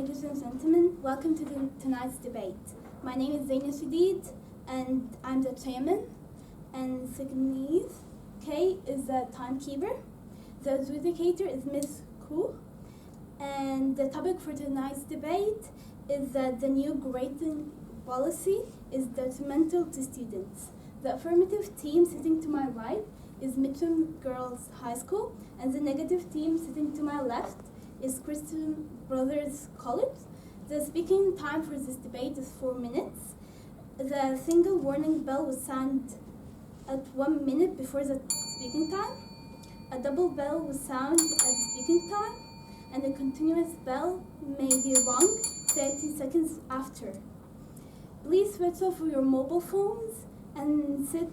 ladies and gentlemen. Welcome to tonight's debate. My name is Zaina Shadid, and I'm the chairman. And Signees Kay is the timekeeper. The adjudicator is Ms. Ku. And the topic for tonight's debate is that the new grading policy is detrimental to students. The affirmative team sitting to my right is Mitcham Girls High School, and the negative team sitting to my left is Christian Brothers College. The speaking time for this debate is 4 minutes. The single warning bell will sound at 1 minute before the speaking time. A double bell will sound at the speaking time, and a continuous bell may be rung 30 seconds after. Please switch off your mobile phones and sit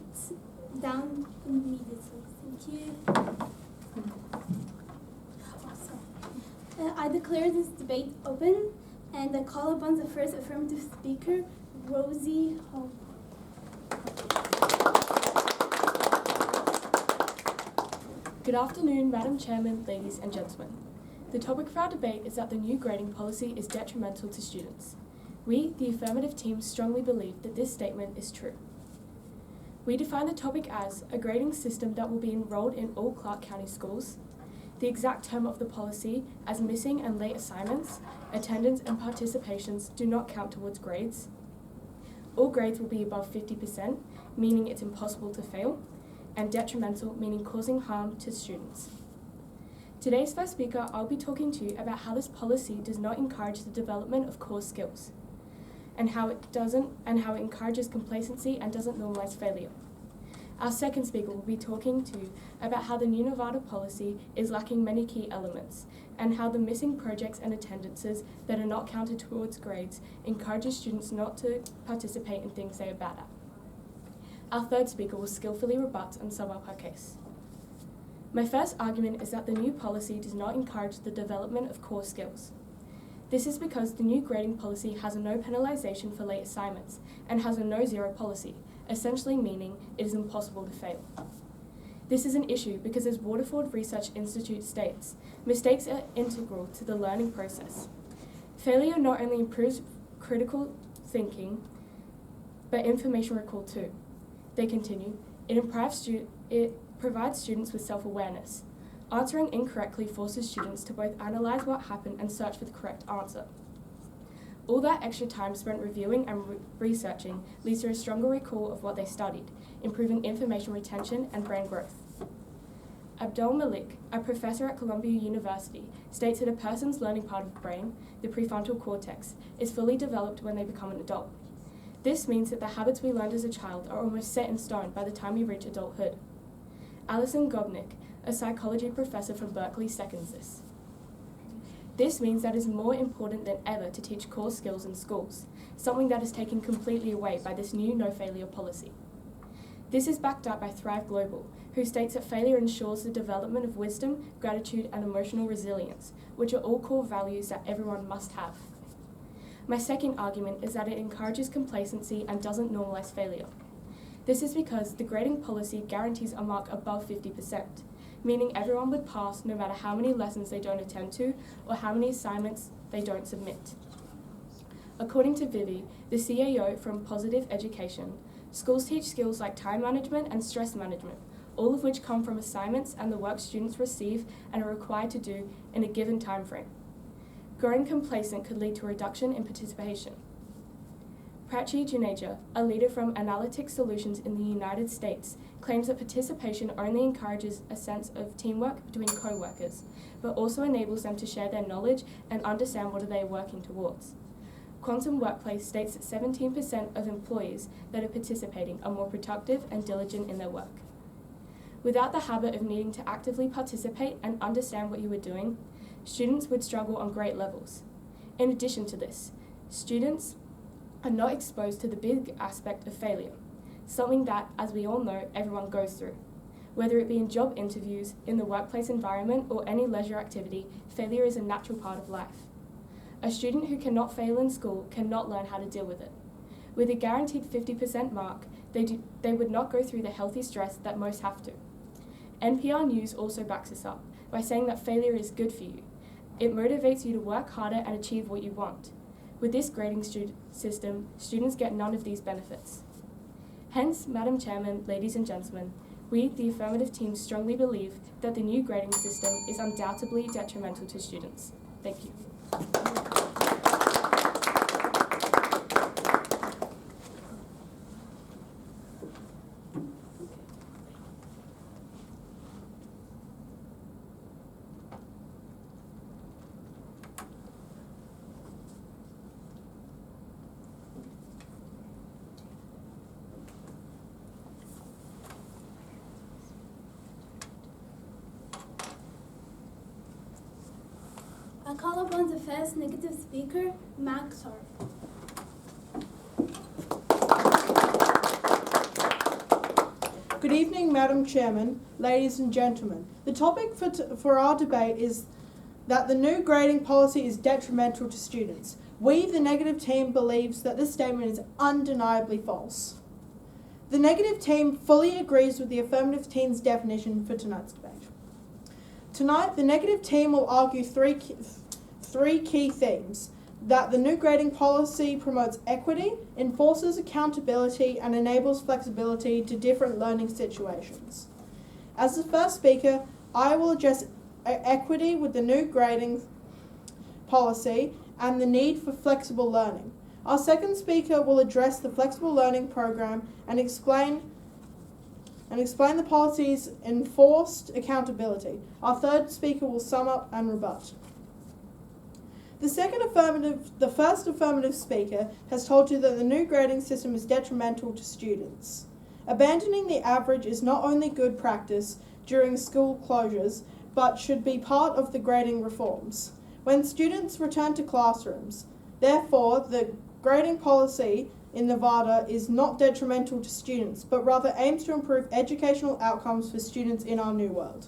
down immediately. Thank you. I declare this debate open, and I call upon the first affirmative speaker, Rosie Hall. Good afternoon, Madam Chairman, ladies and gentlemen. The topic for our debate is that the new grading policy is detrimental to students. We, the affirmative team, strongly believe that this statement is true. We define the topic as a grading system that will be enrolled in all Clark County schools, the exact term of the policy as missing and late assignments, attendance and participations do not count towards grades. All grades will be above 50%, meaning it's impossible to fail, and detrimental, meaning causing harm to students. Today's first speaker, I'll be talking to you about how this policy does not encourage the development of core skills, and how it encourages complacency and doesn't normalize failure. Our second speaker will be talking to you about how the new Nevada policy is lacking many key elements, and how the missing projects and attendances that are not counted towards grades encourages students not to participate in things they are bad at. Our third speaker will skillfully rebut and sum up our case. My first argument is that the new policy does not encourage the development of core skills. This is because the new grading policy has a no penalisation for late assignments and has a no-zero policy, essentially meaning it is impossible to fail. This is an issue because, as Waterford Research Institute states, mistakes are integral to the learning process. Failure not only improves critical thinking, but information recall too. They continue, it provides students with self-awareness. Answering incorrectly forces students to both analyse what happened and search for the correct answer. All that extra time spent reviewing and researching leads to a stronger recall of what they studied, improving information retention and brain growth. Abdul Malik, a professor at Columbia University, states that a person's learning part of the brain, the prefrontal cortex, is fully developed when they become an adult. This means that the habits we learned as a child are almost set in stone by the time we reach adulthood. Alison Gobnick, a psychology professor from Berkeley, seconds this. This means that it is more important than ever to teach core skills in schools, something that is taken completely away by this new no-failure policy. This is backed up by Thrive Global, who states that failure ensures the development of wisdom, gratitude, and emotional resilience, which are all core values that everyone must have. My second argument is that it encourages complacency and doesn't normalise failure. This is because the grading policy guarantees a mark above 50%, meaning everyone would pass no matter how many lessons they don't attend to or how many assignments they don't submit. According to Vivi, the CAO from Positive Education, schools teach skills like time management and stress management, all of which come from assignments and the work students receive and are required to do in a given time frame. Growing complacent could lead to a reduction in participation. Prachi Juneja, a leader from Analytic Solutions in the United States, claims that participation only encourages a sense of teamwork between co-workers, but also enables them to share their knowledge and understand what they are working towards. Quantum Workplace states that 17% of employees that are participating are more productive and diligent in their work. Without the habit of needing to actively participate and understand what you are doing, students would struggle on grade levels. In addition to this, students are not exposed to the big aspect of failure, something that, as we all know, everyone goes through. Whether it be in job interviews, in the workplace environment, or any leisure activity, failure is a natural part of life. A student who cannot fail in school cannot learn how to deal with it. With a guaranteed 50% mark, they would not go through the healthy stress that most have to. NPR News also backs this up by saying that failure is good for you, It motivates you to work harder and achieve what you want. With this grading system, students get none of these benefits. Hence, Madam Chairman, ladies and gentlemen, we, the Affirmative team, strongly believe that the new grading system is undoubtedly detrimental to students. Thank you. I call upon the first negative speaker, Max Harp. Good evening, Madam Chairman, ladies and gentlemen. The topic for our debate is that the new grading policy is detrimental to students. We, the negative team, believes that this statement is undeniably false. The negative team fully agrees with the affirmative team's definition for tonight's debate. Tonight, the negative team will argue three key themes: that the new grading policy promotes equity, enforces accountability, and enables flexibility to different learning situations. As the first speaker, I will address equity with the new grading policy and the need for flexible learning. Our second speaker will address the flexible learning program and explain the policy's enforced accountability. Our third speaker will sum up and rebut. The first affirmative speaker has told you that the new grading system is detrimental to students. Abandoning the average is not only good practice during school closures, but should be part of the grading reforms when students return to classrooms. Therefore, the grading policy in Nevada is not detrimental to students, but rather aims to improve educational outcomes for students in our new world.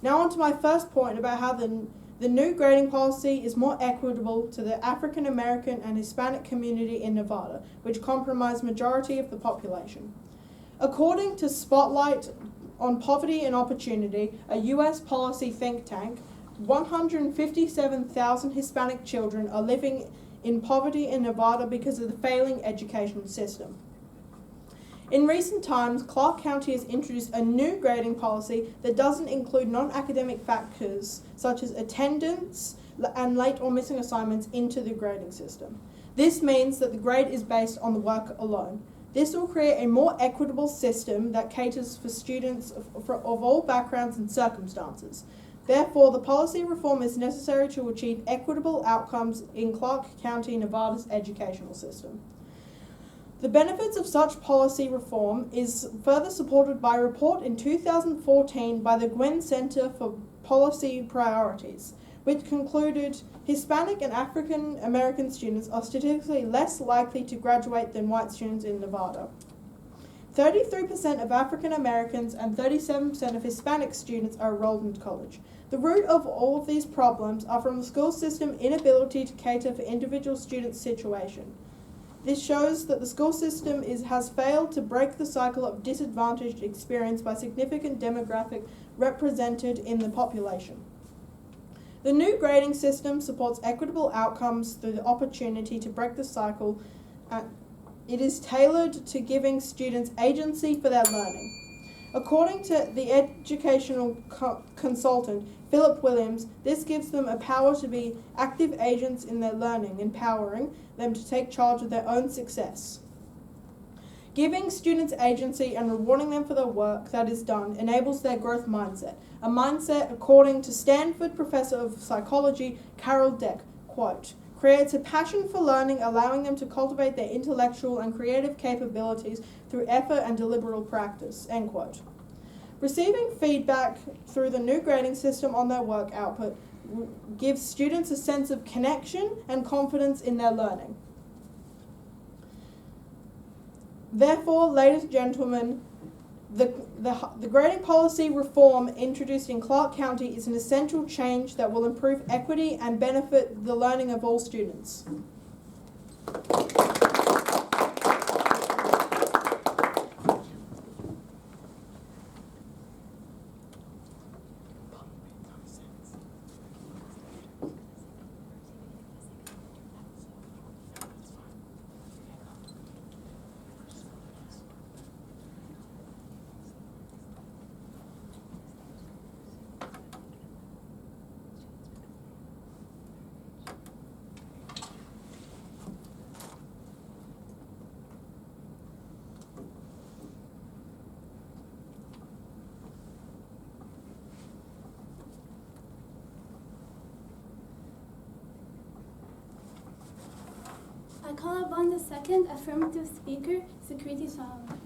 Now on to my first point about how the new grading policy is more equitable to the African American and Hispanic community in Nevada, which comprise majority of the population. According to Spotlight on Poverty and Opportunity, a U.S. policy think tank, 157,000 Hispanic children are living in poverty in Nevada because of the failing education system. In recent times, Clark County has introduced a new grading policy that doesn't include non-academic factors such as attendance and late or missing assignments into the grading system. This means that the grade is based on the work alone. This will create a more equitable system that caters for students of all backgrounds and circumstances. Therefore, the policy reform is necessary to achieve equitable outcomes in Clark County, Nevada's educational system. The benefits of such policy reform is further supported by a report in 2014 by the Gwynn Center for Policy Priorities, which concluded Hispanic and African American students are statistically less likely to graduate than white students in Nevada. 33% of African Americans and 37% of Hispanic students are enrolled in college. The root of all of these problems are from the school system's inability to cater for individual students' situation. This shows that the school system has failed to break the cycle of disadvantage experienced by significant demographic represented in the population. The new grading system supports equitable outcomes through the opportunity to break the cycle. It is tailored to giving students agency for their learning. According to the educational consultant, Philip Williams, this gives them a power to be active agents in their learning, empowering them to take charge of their own success. Giving students agency and rewarding them for the work that is done enables their growth mindset. A mindset, according to Stanford professor of psychology, Carol Deck, quote, creates a passion for learning, allowing them to cultivate their intellectual and creative capabilities through effort and deliberate practice, end quote. Receiving feedback through the new grading system on their work output gives students a sense of connection and confidence in their learning. Therefore, ladies and gentlemen, the grading policy reform introduced in Clark County is an essential change that will improve equity and benefit the learning of all students. call upon the second affirmative speaker, Security Solomon.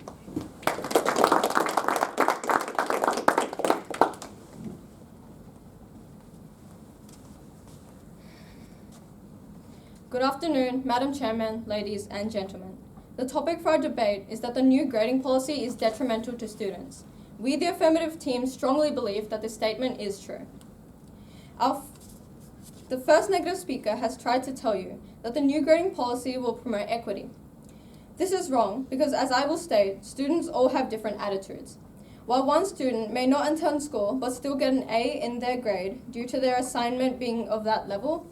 Good afternoon, Madam Chairman, ladies and gentlemen. The topic for our debate is that the new grading policy is detrimental to students. We, the affirmative team, strongly believe that this statement is true. The first negative speaker has tried to tell you that the new grading policy will promote equity. This is wrong because, as I will state, students all have different attitudes. While one student may not attend school but still get an A in their grade due to their assignment being of that level,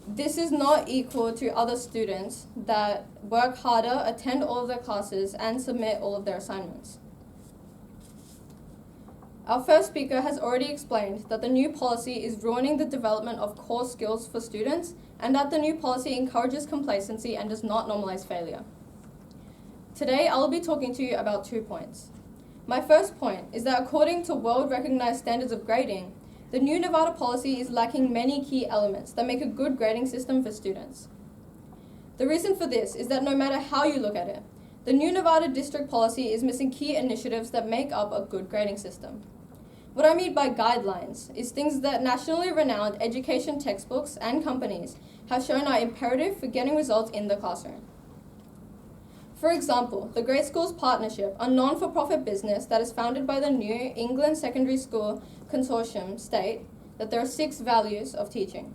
this is not equal to other students that work harder, attend all of their classes, and submit all of their assignments. Our first speaker has already explained that the new policy is ruining the development of core skills for students and that the new policy encourages complacency and does not normalize failure. Today, I will be talking to you about 2 points. My first point is that according to world-recognized standards of grading, the new Nevada policy is lacking many key elements that make a good grading system for students. The reason for this is that no matter how you look at it, the new Nevada district policy is missing key initiatives that make up a good grading system. What I mean by guidelines is things that nationally renowned education textbooks and companies have shown are imperative for getting results in the classroom. For example, the Great Schools Partnership, a non-for-profit business that is founded by the New England Secondary School Consortium, state that there are 6 values of teaching.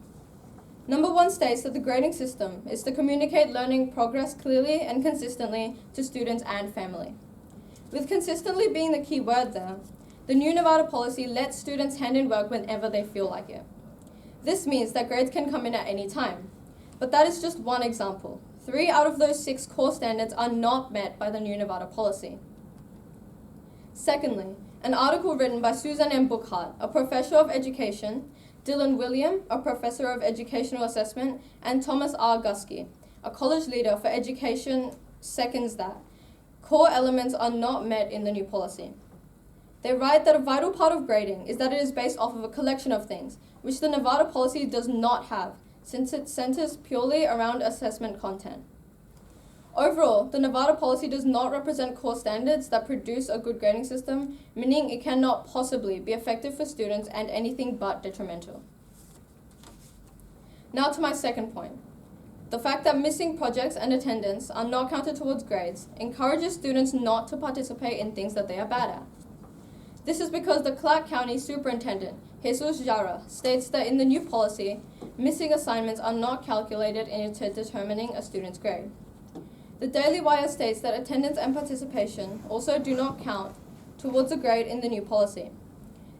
Number 1 states that the grading system is to communicate learning progress clearly and consistently to students and family. With consistently being the key word there, the new Nevada policy lets students hand in work whenever they feel like it. This means that grades can come in at any time. But that is just one example. 3 out of those 6 core standards are not met by the new Nevada policy. Secondly, an article written by Susan M. Bookhart, a professor of education, Dylan William, a professor of educational assessment, and Thomas R. Gusky, a college leader for education, seconds that core elements are not met in the new policy. They write that a vital part of grading is that it is based off of a collection of things, which the Nevada policy does not have, since it centers purely around assessment content. Overall, the Nevada policy does not represent core standards that produce a good grading system, meaning it cannot possibly be effective for students and anything but detrimental. Now to my second point. The fact that missing projects and attendance are not counted towards grades encourages students not to participate in things that they are bad at. This is because the Clark County Superintendent, Jesus Jara, states that in the new policy, missing assignments are not calculated into determining a student's grade. The Daily Wire states that attendance and participation also do not count towards a grade in the new policy.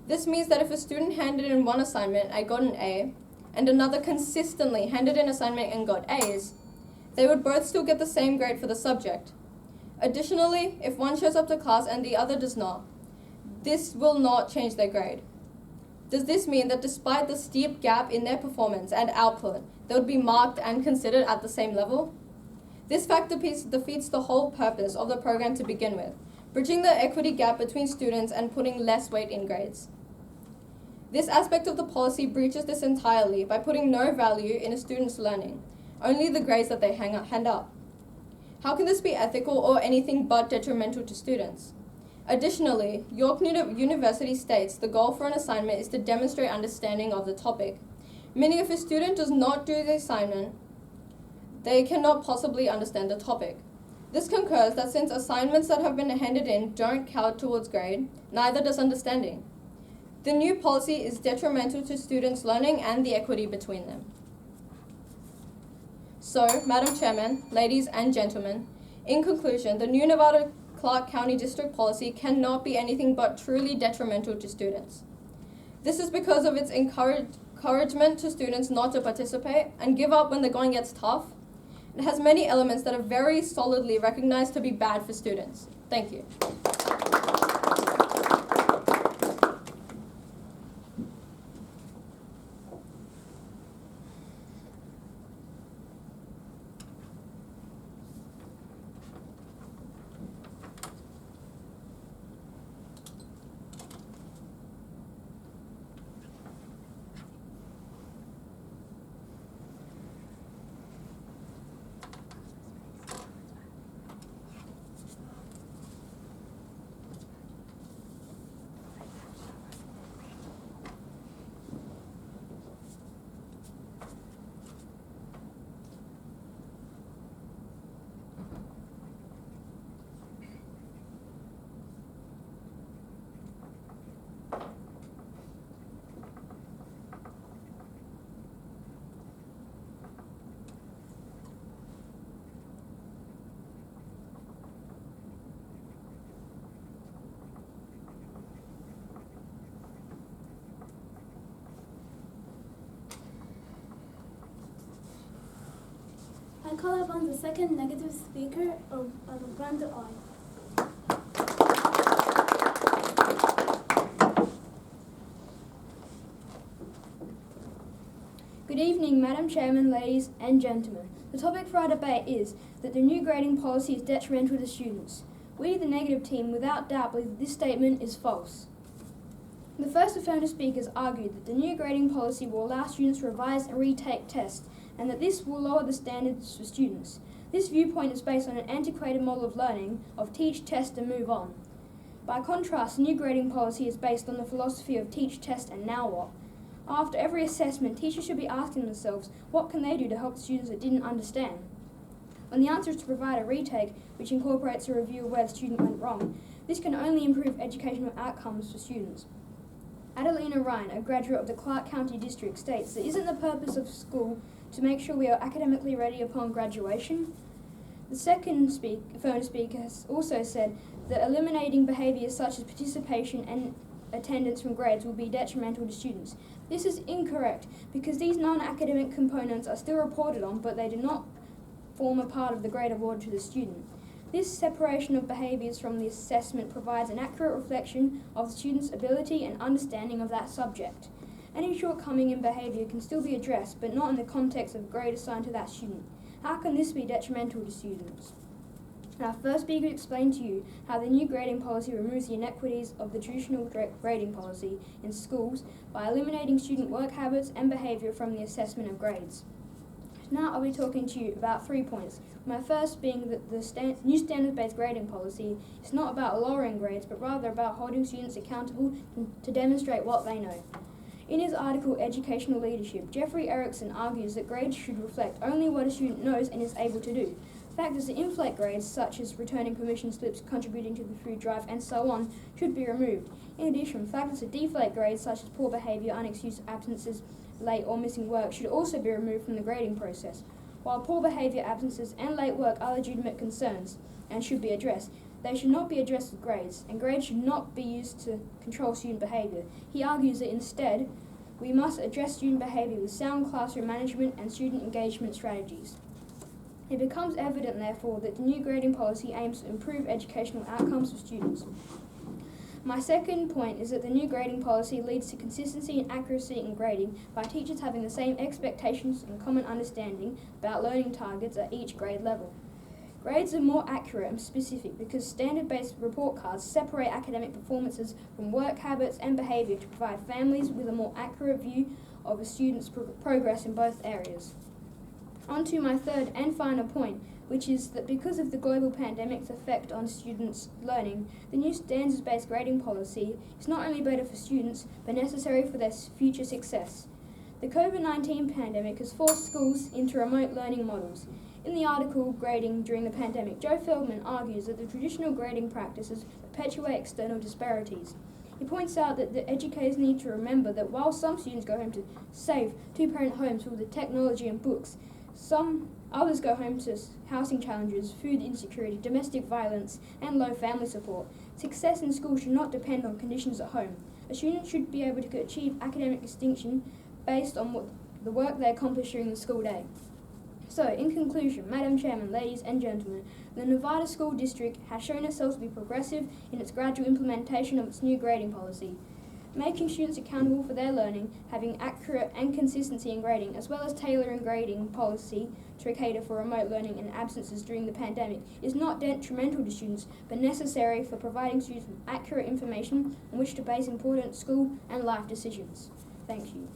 This means that if a student handed in one assignment and got an A, and another consistently handed in assignment and got A's, they would both still get the same grade for the subject. Additionally, if one shows up to class and the other does not, this will not change their grade. Does this mean that despite the steep gap in their performance and output, they would be marked and considered at the same level? This fact defeats the whole purpose of the program to begin with, bridging the equity gap between students and putting less weight in grades. This aspect of the policy breaches this entirely by putting no value in a student's learning, only the grades that they hand up. How can this be ethical or anything but detrimental to students? Additionally, York University states the goal for an assignment is to demonstrate understanding of the topic, meaning if a student does not do the assignment, they cannot possibly understand the topic. This concurs that since assignments that have been handed in don't count towards grade, neither does understanding. The new policy is detrimental to students' learning and the equity between them. So, Madam Chairman, ladies and gentlemen, in conclusion, the new Nevada Clark County District policy cannot be anything but truly detrimental to students. This is because of its encouragement to students not to participate and give up when the going gets tough. It has many elements that are very solidly recognized to be bad for students. Thank you. I call upon the second negative speaker of Brenda I. Good evening, Madam Chairman, ladies and gentlemen. The topic for our debate is that the new grading policy is detrimental to students. We, the negative team, without doubt believe that this statement is false. The first affirmative speakers argued that the new grading policy will allow students to revise and retake tests, and that this will lower the standards for students. This viewpoint is based on an antiquated model of learning of teach, test and move on. By contrast, the new grading policy is based on the philosophy of teach, test and now what? After every assessment, teachers should be asking themselves what can they do to help the students that didn't understand. When the answer is to provide a retake, which incorporates a review of where the student went wrong, this can only improve educational outcomes for students. Adelina Ryan, a graduate of the Clark County District, states that isn't the purpose of school to make sure we are academically ready upon graduation? The second affirmative speaker has also said that eliminating behaviours such as participation and attendance from grades will be detrimental to students. This is incorrect because these non-academic components are still reported on, but they do not form a part of the grade award to the student. This separation of behaviours from the assessment provides an accurate reflection of the student's ability and understanding of that subject. Any shortcoming in behaviour can still be addressed, but not in the context of a grade assigned to that student. How can this be detrimental to students? Our first speaker explained to you how the new grading policy removes the inequities of the traditional grading policy in schools by eliminating student work habits and behaviour from the assessment of grades. Now I'll be talking to you about 3 points. My first being that the new standards-based grading policy is not about lowering grades, but rather about holding students accountable to demonstrate what they know. In his article, Educational Leadership, Jeffrey Erickson argues that grades should reflect only what a student knows and is able to do. Factors that inflate grades, such as returning permission slips, contributing to the food drive, and so on, should be removed. In addition, factors that deflate grades, such as poor behaviour, unexcused absences, late or missing work, should also be removed from the grading process. While poor behaviour, absences, and late work are legitimate concerns and should be addressed, they should not be addressed with grades, and grades should not be used to control student behaviour. He argues that instead, we must address student behaviour with sound classroom management and student engagement strategies. It becomes evident, therefore, that the new grading policy aims to improve educational outcomes for students. My second point is that the new grading policy leads to consistency and accuracy in grading by teachers having the same expectations and common understanding about learning targets at each grade level. Grades are more accurate and specific because standard-based report cards separate academic performances from work habits and behaviour to provide families with a more accurate view of a student's progress in both areas. On to my third and final point, which is that because of the global pandemic's effect on students' learning, the new standards-based grading policy is not only better for students, but necessary for their future success. The COVID-19 pandemic has forced schools into remote learning models. In the article, Grading During the Pandemic, Joe Feldman argues that the traditional grading practices perpetuate external disparities. He points out that the educators need to remember that while some students go home to safe, two-parent homes full of technology and books, some others go home to housing challenges, food insecurity, domestic violence, and low family support. Success in school should not depend on conditions at home. A student should be able to achieve academic distinction based on the work they accomplish during the school day. So, in conclusion, Madam Chairman, ladies and gentlemen, the Nevada School District has shown itself to be progressive in its gradual implementation of its new grading policy. Making students accountable for their learning, having accurate and consistency in grading, as well as tailoring grading policy to cater for remote learning and absences during the pandemic is not detrimental to students, but necessary for providing students with accurate information on which to base important school and life decisions. Thank you.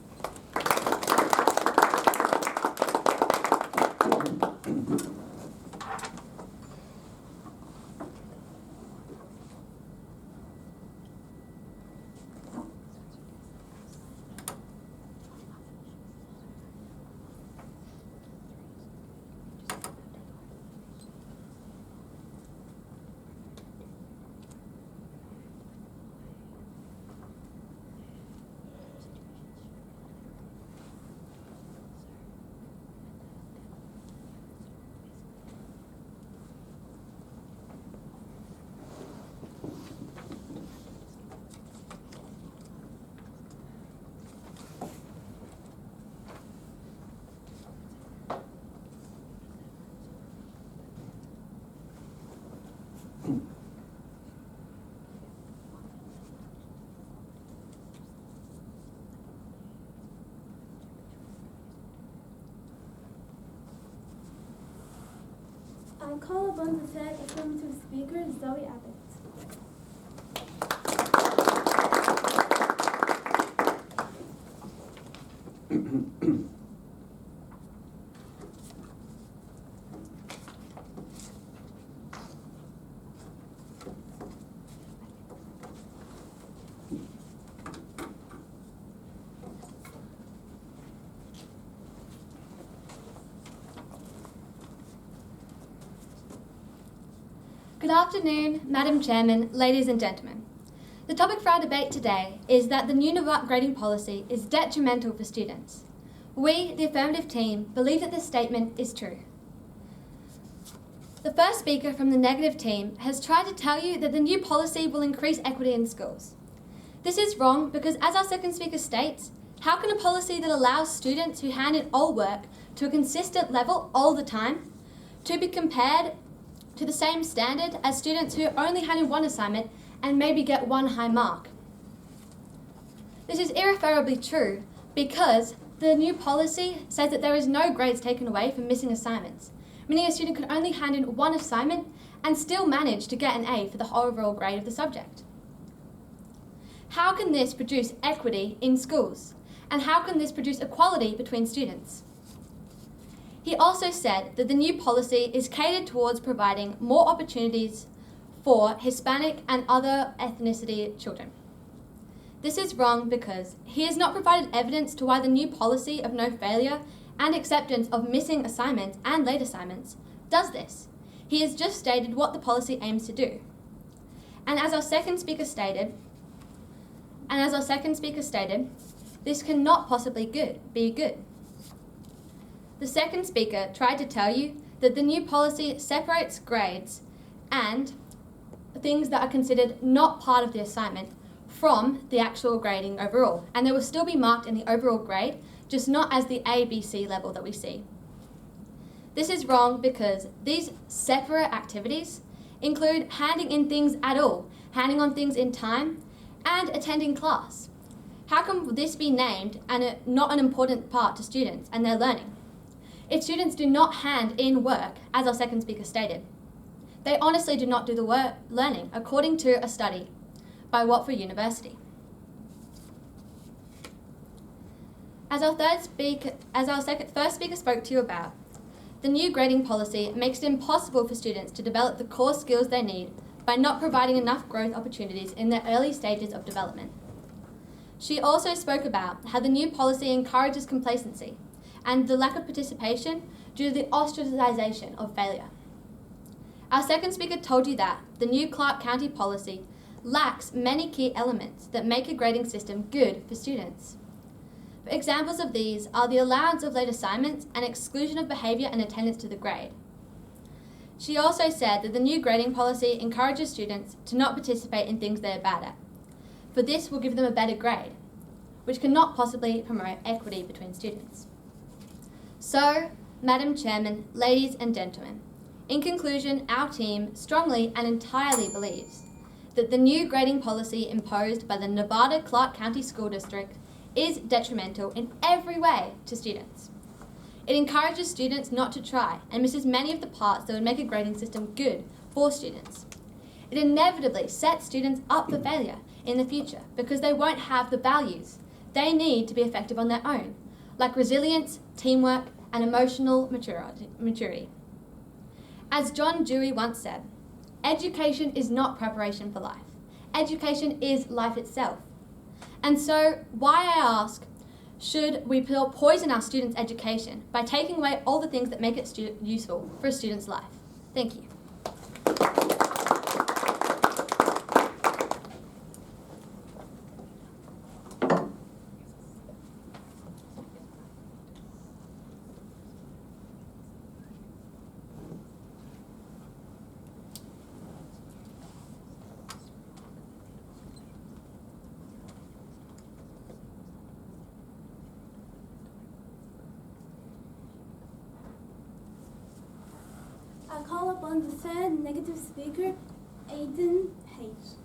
call upon the third affirmative speaker, Zoe Abbott. Good afternoon, Madam Chairman, ladies and gentlemen. The topic for our debate today is that the new grading policy is detrimental for students. We, the affirmative team, believe that this statement is true. The first speaker from the negative team has tried to tell you that the new policy will increase equity in schools. This is wrong because, as our second speaker states, how can a policy that allows students who hand in all work to a consistent level all the time to be compared to the same standard as students who only hand in one assignment and maybe get one high mark? This is irrefutably true because the new policy says that there is no grades taken away for missing assignments, meaning a student could only hand in one assignment and still manage to get an A for the overall grade of the subject. How can this produce equity in schools? And how can this produce equality between students? He also said that the new policy is catered towards providing more opportunities for Hispanic and other ethnicity children. This is wrong because he has not provided evidence to why the new policy of no failure and acceptance of missing assignments and late assignments does this. He has just stated what the policy aims to do. And as our second speaker stated, this cannot possibly be good. The second speaker tried to tell you that the new policy separates grades and things that are considered not part of the assignment from the actual grading overall, and they will still be marked in the overall grade, just not as the A, B, C level that we see. This is wrong because these separate activities include handing in things at all, handing on things in time, and attending class. How can this be named and not an important part to students and their learning? If students do not hand in work, as our second speaker stated, they honestly do not do the work learning, according to a study by Watford University. As our first speaker spoke to you about, the new grading policy makes it impossible for students to develop the core skills they need by not providing enough growth opportunities in their early stages of development. She also spoke about how the new policy encourages complacency and the lack of participation due to the ostracization of failure. Our second speaker told you that the new Clark County policy lacks many key elements that make a grading system good for students. Examples of these are the allowance of late assignments and exclusion of behaviour and attendance to the grade. She also said that the new grading policy encourages students to not participate in things they are bad at, for this will give them a better grade, which cannot possibly promote equity between students. So, Madam Chairman, ladies and gentlemen, in conclusion, our team strongly and entirely believes that the new grading policy imposed by the Nevada Clark County School District is detrimental in every way to students. It encourages students not to try and misses many of the parts that would make a grading system good for students. It inevitably sets students up for failure in the future because they won't have the values they need to be effective on their own, like resilience, teamwork, and emotional maturity. As John Dewey once said, education is not preparation for life. Education is life itself. And so, why I ask, should we poison our students' education by taking away all the things that make it useful for a student's life? Thank you. I call upon the third negative speaker, Aiden H.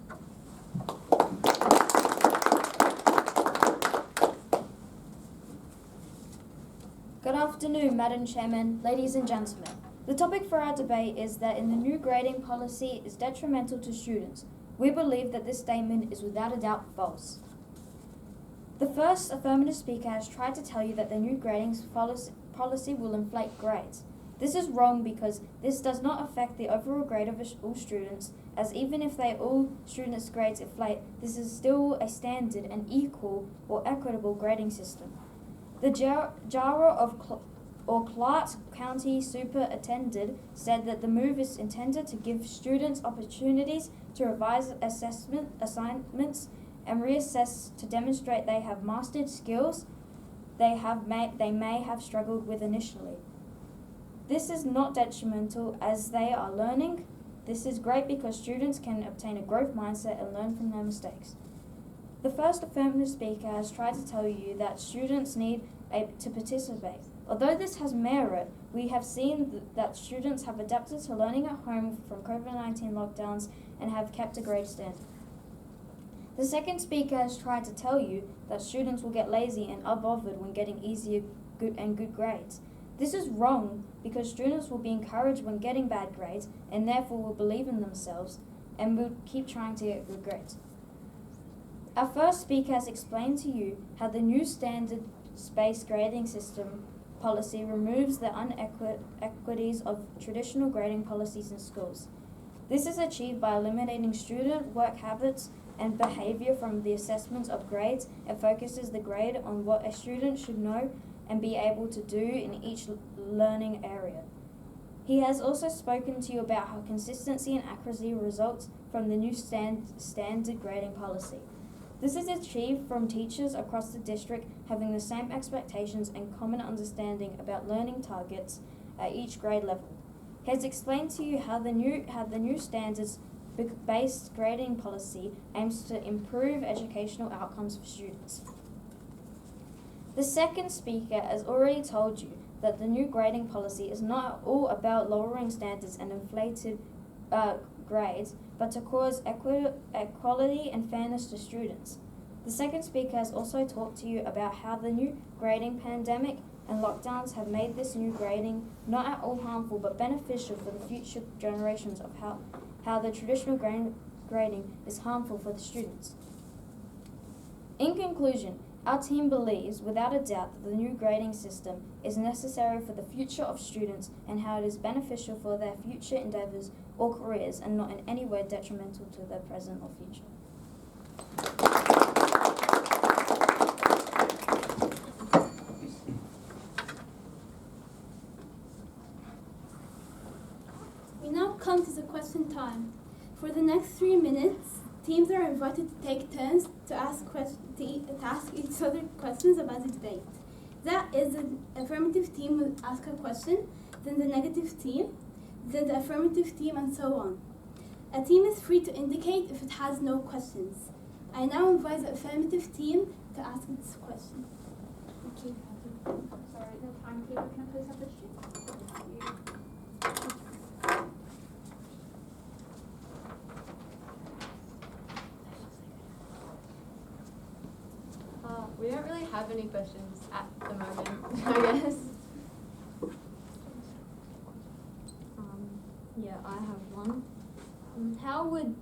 Good afternoon, Madam Chairman, ladies and gentlemen. The topic for our debate is that in the new grading policy is detrimental to students. We believe that this statement is without a doubt false. The first affirmative speaker has tried to tell you that the new grading policy will inflate grades. This is wrong because this does not affect the overall grade of all students, as even if all students' grades inflate, this is still a standard and equal or equitable grading system. The JARA or Clark County Superintendent said that the move is intended to give students opportunities to revise assignments and reassess to demonstrate they have mastered skills they may have struggled with initially. This is not detrimental as they are learning. This is great because students can obtain a growth mindset and learn from their mistakes. The first affirmative speaker has tried to tell you that students need to participate. Although this has merit, we have seen that students have adapted to learning at home from COVID-19 lockdowns and have kept a grade standard. The second speaker has tried to tell you that students will get lazy and unbothered when getting easier good grades. This is wrong because students will be encouraged when getting bad grades and therefore will believe in themselves and will keep trying to get good grades. Our first speaker has explained to you how the new standards-based grading system policy removes the inequities of traditional grading policies in schools. This is achieved by eliminating student work habits and behavior from the assessments of grades and focuses the grade on what a student should know and be able to do in each learning area. He has also spoken to you about how consistency and accuracy results from the new standard grading policy. This is achieved from teachers across the district having the same expectations and common understanding about learning targets at each grade level. He has explained to you how the new standards-based grading policy aims to improve educational outcomes for students. The second speaker has already told you that the new grading policy is not all about lowering standards and inflated grades, but to cause equality and fairness to students. The second speaker has also talked to you about how the new grading pandemic and lockdowns have made this new grading not at all harmful but beneficial for the future generations of how the traditional grading is harmful for the students. In conclusion, our team believes without a doubt that the new grading system is necessary for the future of students and how it is beneficial for their future endeavours or careers and not in any way detrimental to their present or future. We now come to the question time. For the next 3 minutes, teams are invited to take turns to ask each other questions about the debate. That is, the affirmative team will ask a question, then the negative team, then the affirmative team, and so on. A team is free to indicate if it has no questions. I now invite the affirmative team to ask its question. Sorry, the timekeeper, can I please have the sheet? We don't really have any questions at the moment, I guess. Yeah, I have one. How would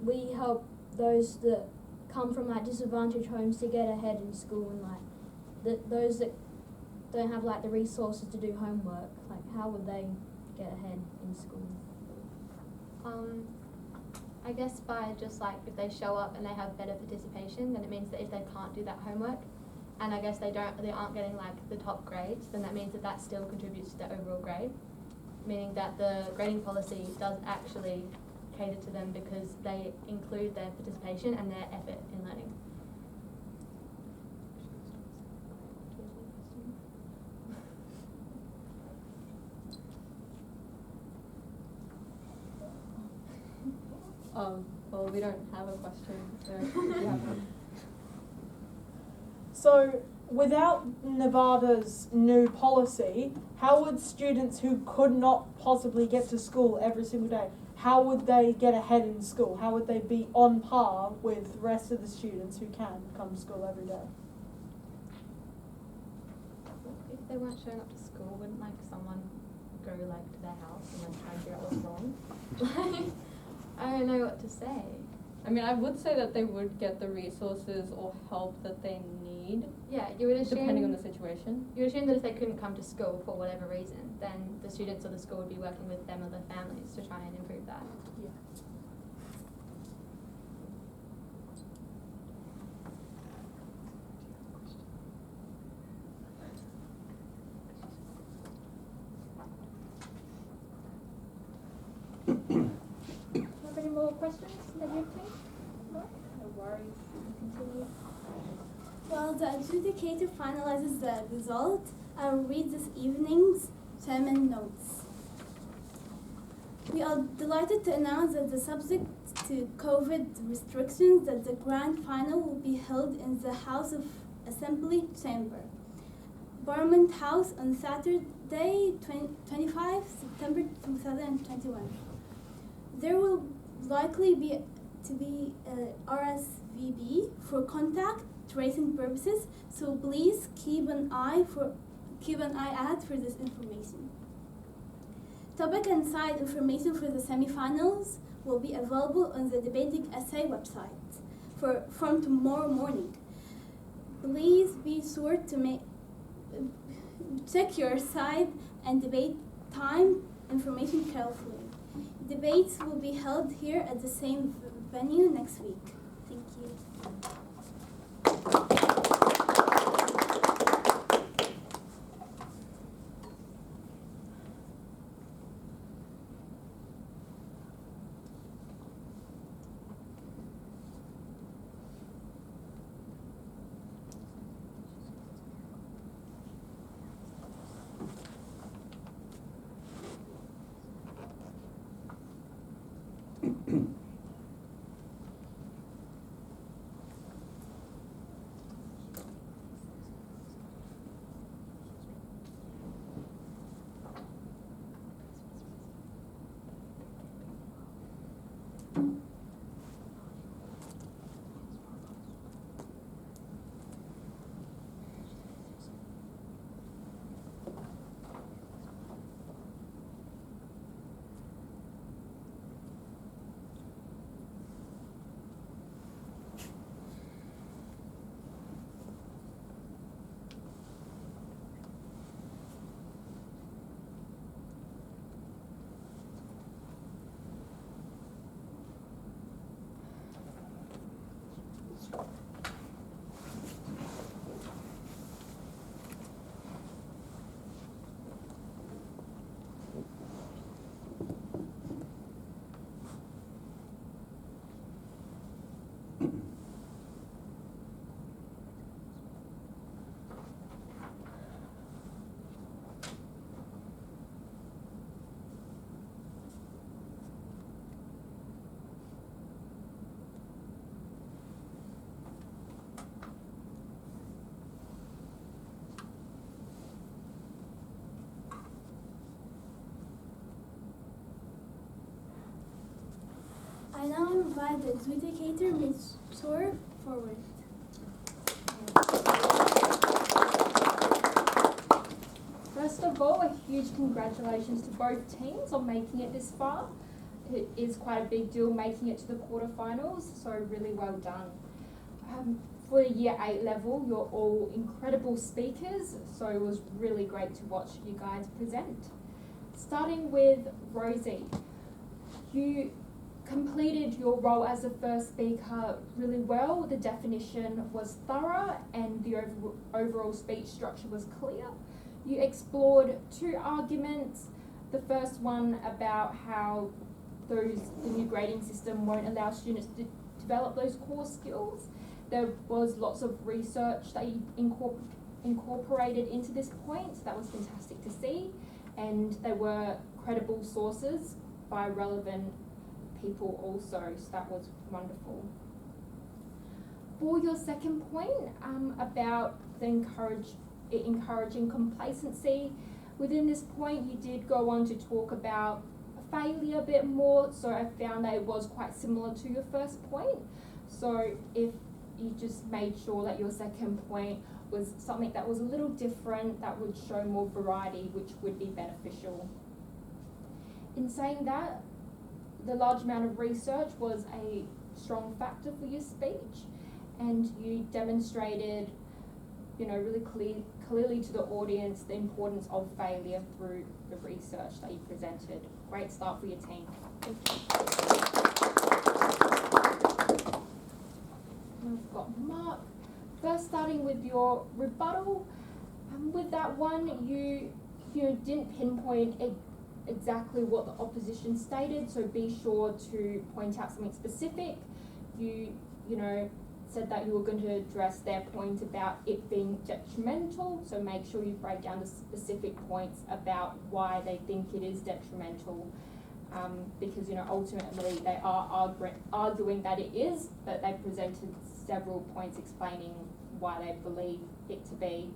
we help those that come from disadvantaged homes to get ahead in school and those that don't have the resources to do homework? How would they get ahead in school? I guess by just if they show up and they have better participation, then it means that if they can't do that homework, and I guess they aren't getting the top grades, then that means that still contributes to their overall grade, meaning that the grading policy does actually cater to them because they include their participation and their effort in learning. Well, we don't have a question, so if you have one. So, without Nevada's new policy, how would students who could not possibly get to school every single day, how would they get ahead in school? How would they be on par with the rest of the students who can come to school every day? If they weren't showing up to school, wouldn't someone go like to their house and like try and figure out what's wrong. Like, I don't know what to say. I mean, I would say that they would get the resources or help that they need, Yeah, you would assume. depending on the situation. You would assume that if they couldn't come to school for whatever reason, then the students or the school would be working with them or their families to try and improve that. Yeah. Do you have any more questions, negative team? No? No worries. We can continue. While the adjudicator finalizes the result, I'll read this evening's sermon notes. We are delighted to announce that subject to COVID restrictions that the grand final will be held in the House of Assembly chamber, Parliament House, on Saturday, 25 September 2021. There will likely be RSVP for contact tracing purposes, so please keep an eye out for this information. Topic and side information for the semifinals will be available on the Debating Essay website from tomorrow morning. Please be sure to check your side and debate time information carefully. Debates will be held here at the same venue next week. Thank you. I now invite the adjudicator, Mitcham, forward. First of all, a huge congratulations to both teams on making it this far. It is quite a big deal making it to the quarterfinals, so really well done. For the Year 8 level, you're all incredible speakers, so it was really great to watch you guys present. Starting with Rosie, you completed your role as the first speaker really well. The definition was thorough and the overall speech structure was clear. You explored two arguments. The first one about how the new grading system won't allow students to develop those core skills. There was lots of research that you incorporated into this point, so that was fantastic to see. And they were credible sources by relevant people also, so that was wonderful. For your second point about the encouraging complacency, within this point you did go on to talk about failure a bit more, so I found that it was quite similar to your first point. So if you just made sure that your second point was something that was a little different, that would show more variety, which would be beneficial. In saying that, the large amount of research was a strong factor for your speech, and you demonstrated, really clearly to the audience the importance of failure through the research that you presented. Great start for your team. We've got Mark. First, starting with your rebuttal. With that one, you didn't pinpoint exactly what the opposition stated, so be sure to point out something specific. You said that you were going to address their point about it being detrimental, so make sure you break down the specific points about why they think it is detrimental, because ultimately they are arguing that it is, but they presented several points explaining why they believe it to be.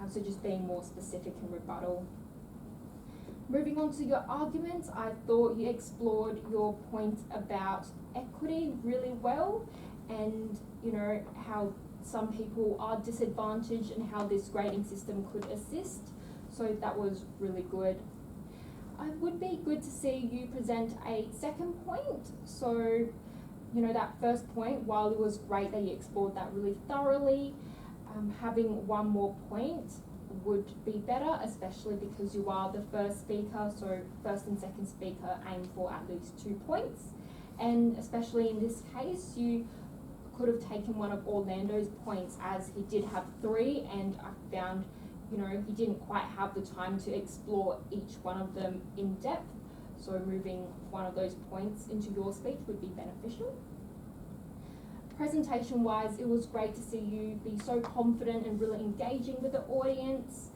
So just being more specific in rebuttal. Moving on to your arguments, I thought you explored your point about equity really well, and how some people are disadvantaged and how this grading system could assist. So that was really good. It would be good to see you present a second point. So, that first point, while it was great that you explored that really thoroughly, having one more point would be better, especially because you are the first speaker, so first and second speaker aim for at least 2 points. And especially in this case, you could have taken one of Orlando's points, as he did have 3, and I found, he didn't quite have the time to explore each one of them in depth. So moving one of those points into your speech would be beneficial. Presentation-wise, it was great to see you be so confident and really engaging with the audience.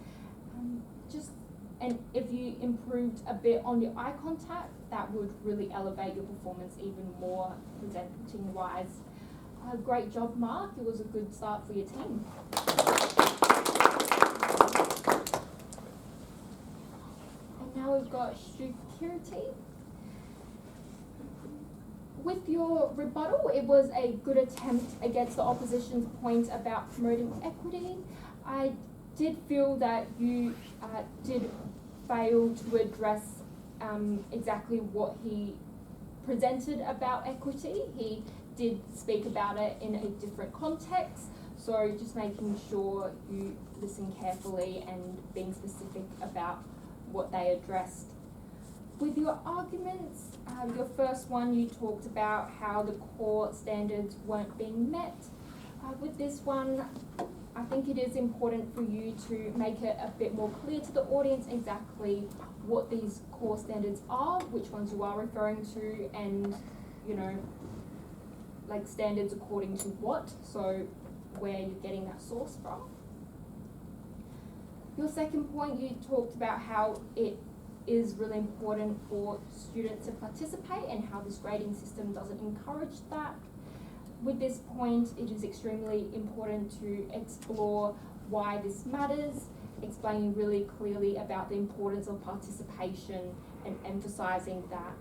And if you improved a bit on your eye contact, that would really elevate your performance even more presenting-wise. Great job, Mark. It was a good start for your team. And now we've got security. With your rebuttal, it was a good attempt against the opposition's point about promoting equity. I did feel that you did fail to address exactly what he presented about equity. He did speak about it in a different context, so just making sure you listen carefully and being specific about what they addressed. With your arguments, your first one, you talked about how the core standards weren't being met. With this one, I think it is important for you to make it a bit more clear to the audience exactly what these core standards are, which ones you are referring to, and standards according to what, so where you're getting that source from. Your second point, you talked about how it is really important for students to participate and how this grading system doesn't encourage that. With this point, it is extremely important to explore why this matters, explaining really clearly about the importance of participation and emphasising that.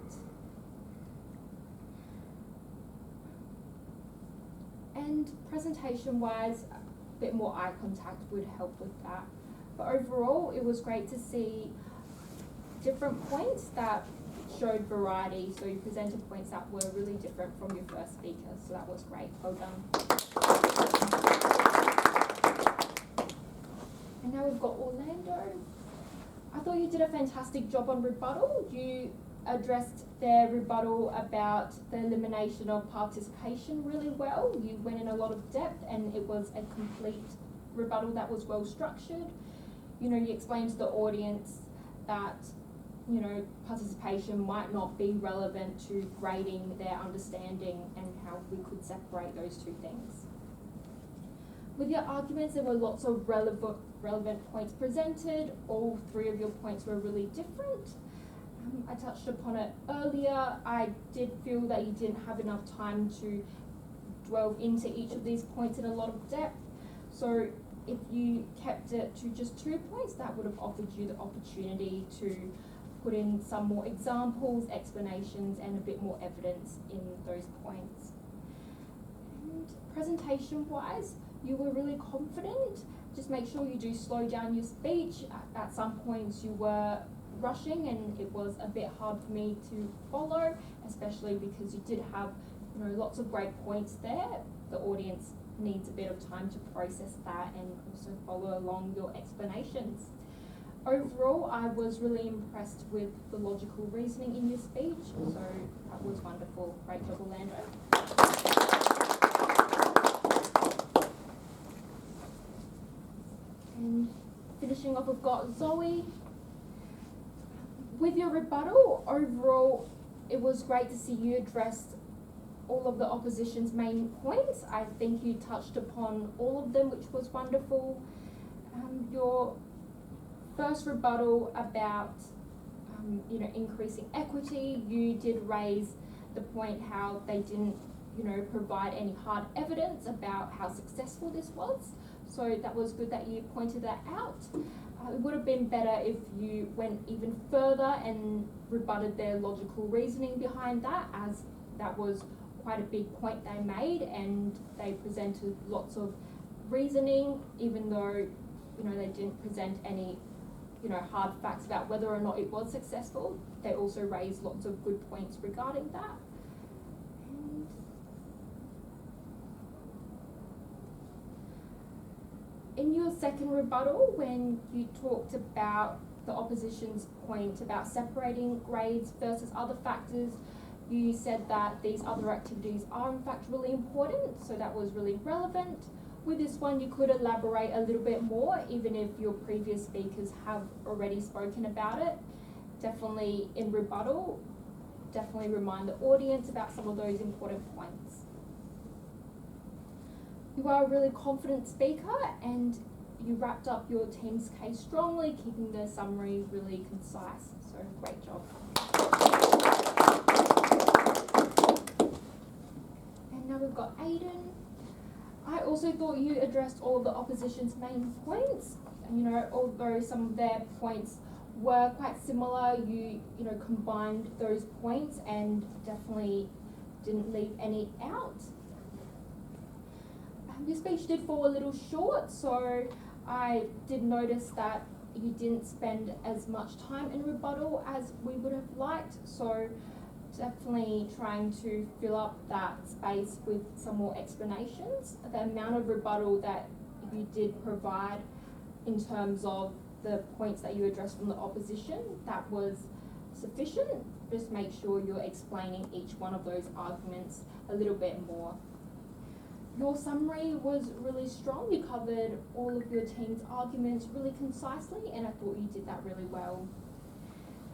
And presentation-wise, a bit more eye contact would help with that. But overall, it was great to see different points that showed variety. So you presented points that were really different from your first speaker. So that was great. Well done. And now we've got Orlando. I thought you did a fantastic job on rebuttal. You addressed their rebuttal about the elimination of participation really well. You went in a lot of depth and it was a complete rebuttal that was well structured. You explained to the audience that, participation might not be relevant to grading their understanding and how we could separate those two things. With your arguments, there were lots of relevant points presented. All 3 of your points were really different. I touched upon it earlier. I did feel that you didn't have enough time to delve into each of these points in a lot of depth. So if you kept it to just 2 points, that would have offered you the opportunity to put in some more examples, explanations, and a bit more evidence in those points. And presentation-wise, you were really confident. Just make sure you do slow down your speech. At some points, you were rushing and it was a bit hard for me to follow, especially because you did have lots of great points there. The audience needs a bit of time to process that and also follow along your explanations. Overall, I was really impressed with the logical reasoning in your speech, so that was wonderful. Great job, Orlando. And finishing off, we've got Zoe. With your rebuttal, overall, it was great to see you address all of the opposition's main points. I think you touched upon all of them, which was wonderful. Your first rebuttal about increasing equity, you did raise the point how they didn't provide any hard evidence about how successful this was. So that was good that you pointed that out. It would have been better if you went even further and rebutted their logical reasoning behind that, as that was quite a big point they made, and they presented lots of reasoning, even though they didn't present any hard facts about whether or not it was successful. They also raised lots of good points regarding that. In your second rebuttal, when you talked about the opposition's point about separating grades versus other factors, you said that these other activities are in fact really important, so that was really relevant. With this one, you could elaborate a little bit more, even if your previous speakers have already spoken about it. Definitely in rebuttal, definitely remind the audience about some of those important points. You are a really confident speaker, and you wrapped up your team's case strongly, keeping the summary really concise, so great job. And now we've got Aiden. I also thought you addressed all of the opposition's main points. Although some of their points were quite similar, you combined those points and definitely didn't leave any out. Your speech did fall a little short, so I did notice that you didn't spend as much time in rebuttal as we would have liked, so definitely trying to fill up that space with some more explanations. The amount of rebuttal that you did provide in terms of the points that you addressed from the opposition, that was sufficient. Just make sure you're explaining each one of those arguments a little bit more. Your summary was really strong. You covered all of your team's arguments really concisely, and I thought you did that really well.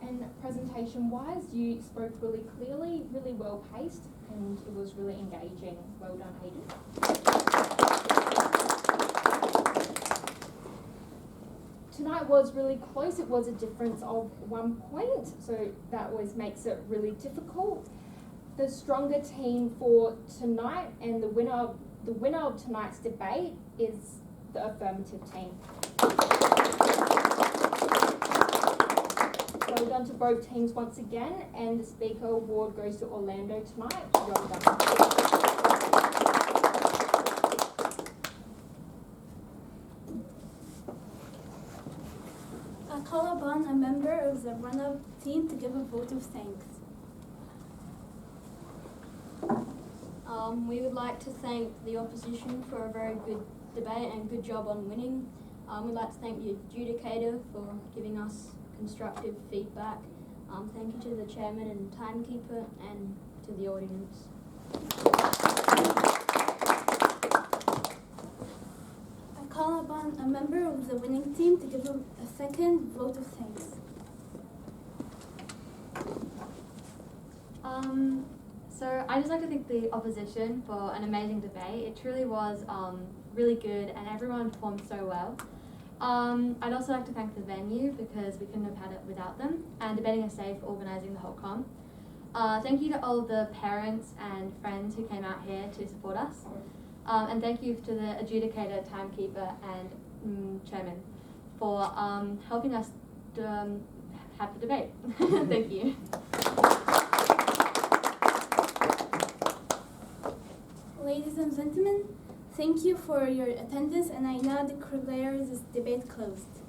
And presentation-wise, you spoke really clearly, really well paced, and it was really engaging. Well done, Aiden. Tonight was really close. It was a difference of 1 point, so that always makes it really difficult. The stronger team for tonight and the winner of tonight's debate is the affirmative team. Well done to both teams once again, and the speaker award goes to Orlando tonight. Well done. I call upon a member of the runner team to give a vote of thanks. We would like to thank the opposition for a very good debate and good job on winning. We'd like to thank the adjudicator for giving us constructive feedback. Thank you to the chairman and timekeeper, and to the audience. I call upon a member of the winning team to give a second vote of thanks. So I'd just like to thank the opposition for an amazing debate. It truly was really good, and everyone performed so well. I'd also like to thank the venue, because we couldn't have had it without them, and Debating is Safe for organising the whole com. Thank you to all the parents and friends who came out here to support us. And thank you to the adjudicator, timekeeper and chairman for helping us have the debate. Thank you. Ladies and gentlemen, thank you for your attendance, and I now declare this debate closed.